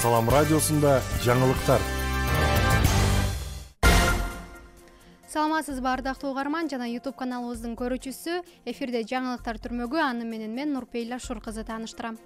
Салам радиосунда жаңылыктар. Саламатсыз бардактуу угарман жана YouTube каналыбыздын көрүүчүсү. Эфирде жаңылыктар түрмөгү, аны менен мен Нурпейла Шур кызы тааныштырам.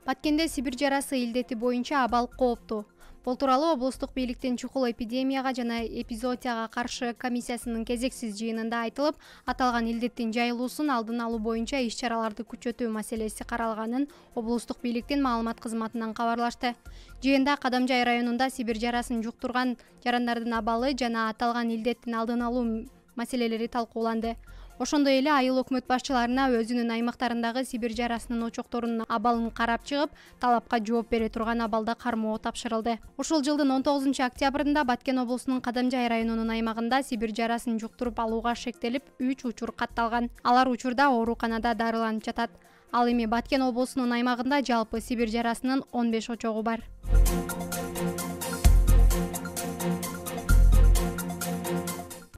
Баткенде Сибир жарасы илдети боюнча абал кооптуу. Бул тууралуу облустук бийликтин чукул эпидемияга жана эпизоотияга каршы комиссиясынын кезексиз жыйынында айтылып, аталган илдеттин жайылуусун алдын алуу боюнча иш-чараларды күчөтүү маселеси каралганын облустук бийликтин маалымат кызматынан кабарлашты. Жыйында Кадамжай районунда Сибир жарасын жуктурган жарандардын абалы жана аталган илдеттин алдын алуу маселелери талкууланды. Ошондой эле айыл өкмөт башчыларына өзүнүн аймактарындагы Сибир жарасынын очокторунун абалын карап чыгып, талапка жооп бере турган абалда кармоо тапшырылды. Ушул жылдын 19-октябрында Баткен облусунун Кадамжай районунун аймагында Сибир жарасын жуктуруп алууга шектелип 3 учур катталган. Алар учурда ооруканада дарыланып жатат. Ал эми Баткен облусунун аймагында жалпы Сибир жарасынын 15 очогу бар.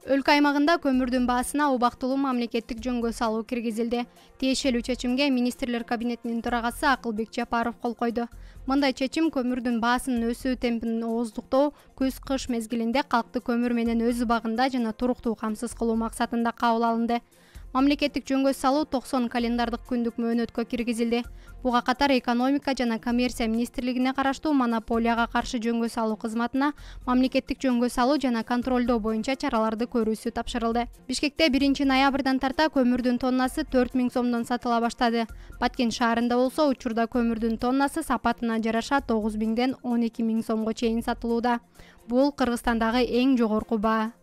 Өлкө аймагында көмүрдүн баасына убактылуу мамлекеттик жөнгө салуу киргизилди. Тиешелүү чечимге министрлер кабинетинин төрагасы Акылбек Жапаров кол койду. Мындай чечим көмүрдүн баасынын өсүү темпин ооздуктоо, күз-кыш мезгилинде калкты көмүр менен өз убагында жана туруктуу камсыз кылуу максатында кабыл алынды. Мамлекеттик жөнгө салуу 90 календардык күндүк мөөнөткө киргизилди. Буга катар экономика жана коммерция министрлигине караштуу монополияга каршы жөнгө салуу кызматына мамлекеттик жөнгө салуу жана контролдоо боюнча чараларды көрүүсү тапшырылды. Бишкекте 1-ноябрдан тарта көмүрдүн тоннасы 4000 сомдон сатыла баштады. Баткен шаарында болсо учурда көмүрдүн тоннасы сапатына жараша 9000ден 12000 сомго чейин сатылууда. Бул Кыргызстандагы эң жогорку баа.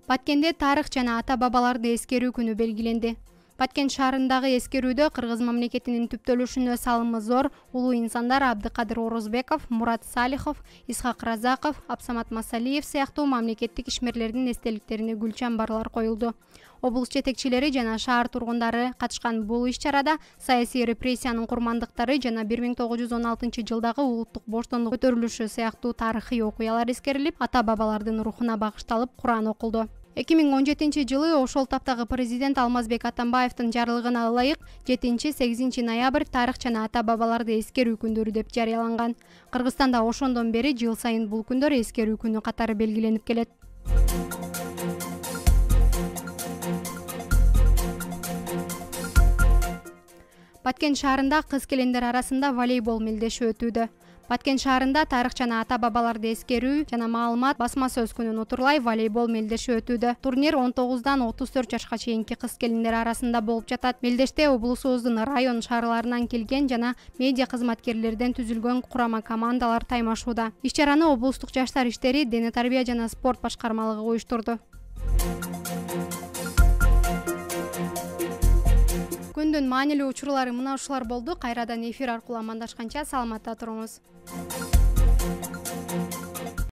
Баткенде тарых жана ата-бабаларды эскерүү күнү белгиленди. Баткен шаарындагы эскерүүдө Кыргыз мамлекетинин түптөлүшүнө салымы зор улуу инсандар Абдыкадыр Орозбеков, Мурат Салихов, Исхак Разаков, Абсамат Масалиев сыяктуу мамлекеттик ишмерлердин эстеликтерине гүл чамбарлар коюлду. Облус жетекчилери жана шаар тургундары катышкан бул иш-чарада саясий репрессиянын курмандыктары жана 1916-жылдагы улуттук боштондук көтөрүлүшү сыяктуу тарыхый окуялар эскерилип, ата-бабалардын рухуна багышталып, Куран окулду. 2017-жылы ошол таптагы президент Алмазбек Атамбаевдин жарлыгына ылайык 7-8 ноябрь тарых жана ата-бабаларды эскерүү күндөрү деп жарыяланган. Кыргызстанда ошондон бери жыл сайын бул күндөр эскерүү күнү катары белгиленип келет. Баткен шаарында кыз-келиндер арасында волейбол мелдеши өтүүдө. Баткен шаарында тарых жана ата-бабаларды эскерүү жана маалымат басма сөз күнүн утурлай волейбол мелдеши өтүүдө. Турнир 19-дан 34 жашка чейинки кыз-келиндер арасында болуп жатат. Мелдеште облусубуздун район шаарларынан келген жана медиа кызматкерлерден түзүлгөн курама командалар таймашууда. Иш-чараны облустук жаштар иштери, дене тарбия жана спорт башкармалыгы уюштурду. Күндүн маанилүү учурлары мына ушулар болду. Кайрадан эфир аркылуу амандашканча саламатта туруңуз.